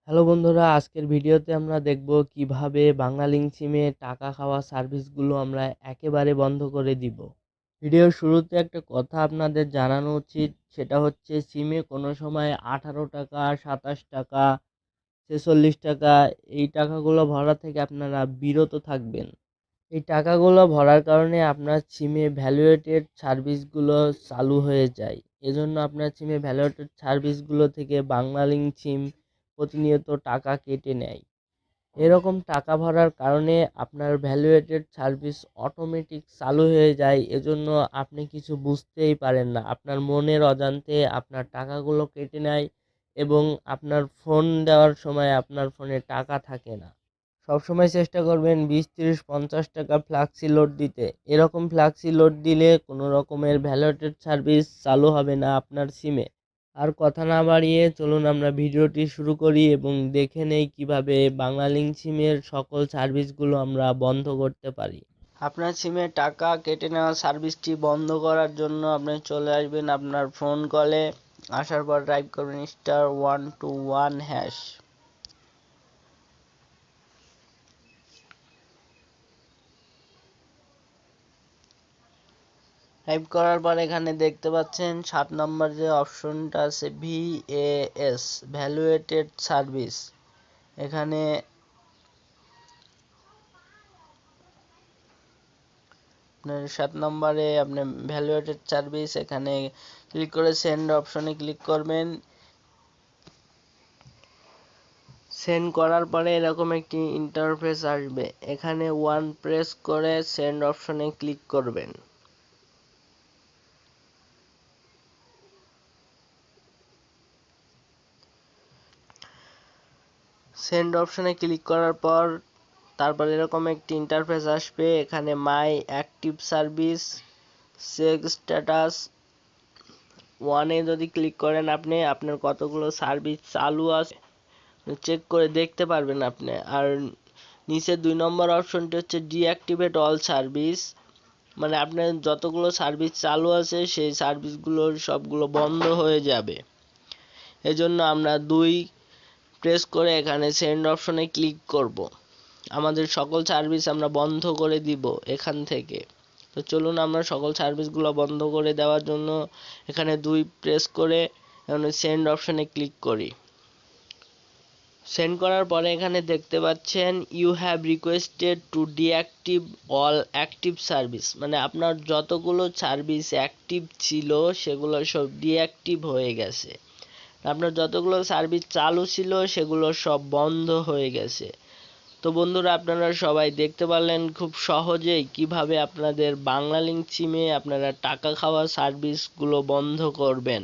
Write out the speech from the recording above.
Hello বন্ধুরা, আজকের ভিডিওতে আমরা দেখব কিভাবে বাংলালিংক সিমে টাকা খাওয়া সার্ভিসগুলো আমরা একেবারে বন্ধ করে দিব। ভিডিওর শুরুতে একটা কথা আপনাদের জানানো উচিত, সেটা হচ্ছে সিমে কোনো সময় 18 টাকা, 27 টাকা, 46 টাকা এই টাকাগুলো ভরা থেকে আপনারা বিরত থাকবেন। এই টাকাগুলো ভরার কারণে আপনার সিমে ভ্যালুয়েটেড সার্ভিসগুলো চালু হয়ে যায়। এজন্য আপনার সিমে ভ্যালুয়েটেড সার্ভিসগুলো থেকে বাংলালিংক সিম প্রতিনিয়ত টাকা কেটে নেয়। এরকম টাকা ভরার কারণে আপনার ভ্যালুয়েটেড সার্ভিস অটোমেটিক চালু হয়ে যায়। এজন্য আপনি কিছু বুঝতেই পারেন না, আপনার মনের অজান্তে আপনার টাকাগুলো কেটে নেয় এবং আপনার ফোন দেওয়ার সময় আপনার ফোনে টাকা থাকে না। সবসময় চেষ্টা করবেন 20, 30, 50 টাকা ফ্লাক্সি লোড দিতে। এরকম ফ্লাক্সি লোড দিলে কোনো রকমের ভ্যালুয়েটেড সার্ভিস চালু হবে না আপনার সিমে। আর কথা না বাড়িয়ে চলুন আমরা ভিডিওটি শুরু করি এবং দেখে নেই কিভাবে বাংলালিংক সিমের সকল সার্ভিসগুলো আমরা বন্ধ করতে পারি। আপনার সিমে টাকা কেটে নেওয়া সার্ভিসটি বন্ধ করার জন্য আপনি চলে আসবেন আপনার ফোন কলে। আসার পর টাইপ করবেন *121#। টাইপ করার পর এখানে দেখতে পাচ্ছেন 7 নম্বর যে অপশনটা আছে VAS, ভ্যালুয়েটেড সার্ভিস। এখানে আপনার 7 নম্বরে আপনি ভ্যালুয়েটেড সার্ভিস এখানে ক্লিক করে সেন্ড অপশনে ক্লিক করবেন। সেন্ড করার পরে এরকম একটি ইন্টারফেস আসবে। এখানে ওয়ান প্রেস করে সেন্ড অপশনে ক্লিক করবেন। সেন্ড অপশনে ক্লিক করার পর তারপর এরকম একটি ইন্টারফেস আসবে। এখানে মাই অ্যাক্টিভ সার্ভিস চেক স্ট্যাটাস ওয়ানে যদি ক্লিক করেন আপনি আপনার কতগুলো সার্ভিস চালু আছে চেক করে দেখতে পারবেন আপনি। আর নিচে 2 নম্বর অপশনটি হচ্ছে ডিঅ্যাক্টিভেট অল সার্ভিস, মানে আপনার যতগুলো সার্ভিস চালু আছে সেই সার্ভিসগুলো সবগুলো বন্ধ হয়ে যাবে। এজন্য আমরা 2 প্রেস করে এখানে সেন্ড অপশনে ক্লিক করব। আমাদের সকল সার্ভিস আমরা বন্ধ করে দিব এখান থেকে। তো চলুন আমরা সকল সার্ভিসগুলো বন্ধ করে দেওয়ার জন্য এখানে 2 প্রেস করে এখানে সেন্ড অপশনে ক্লিক করি। সেন্ড করার পরে এখানে দেখতে পাচ্ছেন you have requested to deactive all active service, মানে আপনার যতগুলো সার্ভিস অ্যাক্টিভ ছিল সেগুলো সব ডিঅ্যাক্টিভ হয়ে গেছে। আপনার যতগুলো সার্ভিস চালু ছিল সেগুলো সব বন্ধ হয়ে গেছে। তো বন্ধুরা, আপনারা সবাই দেখতে পারলেন খুব সহজেই কিভাবে আপনাদের বাংলালিংক সিমে আপনারা টাকা খাওয়া সার্ভিসগুলো বন্ধ করবেন।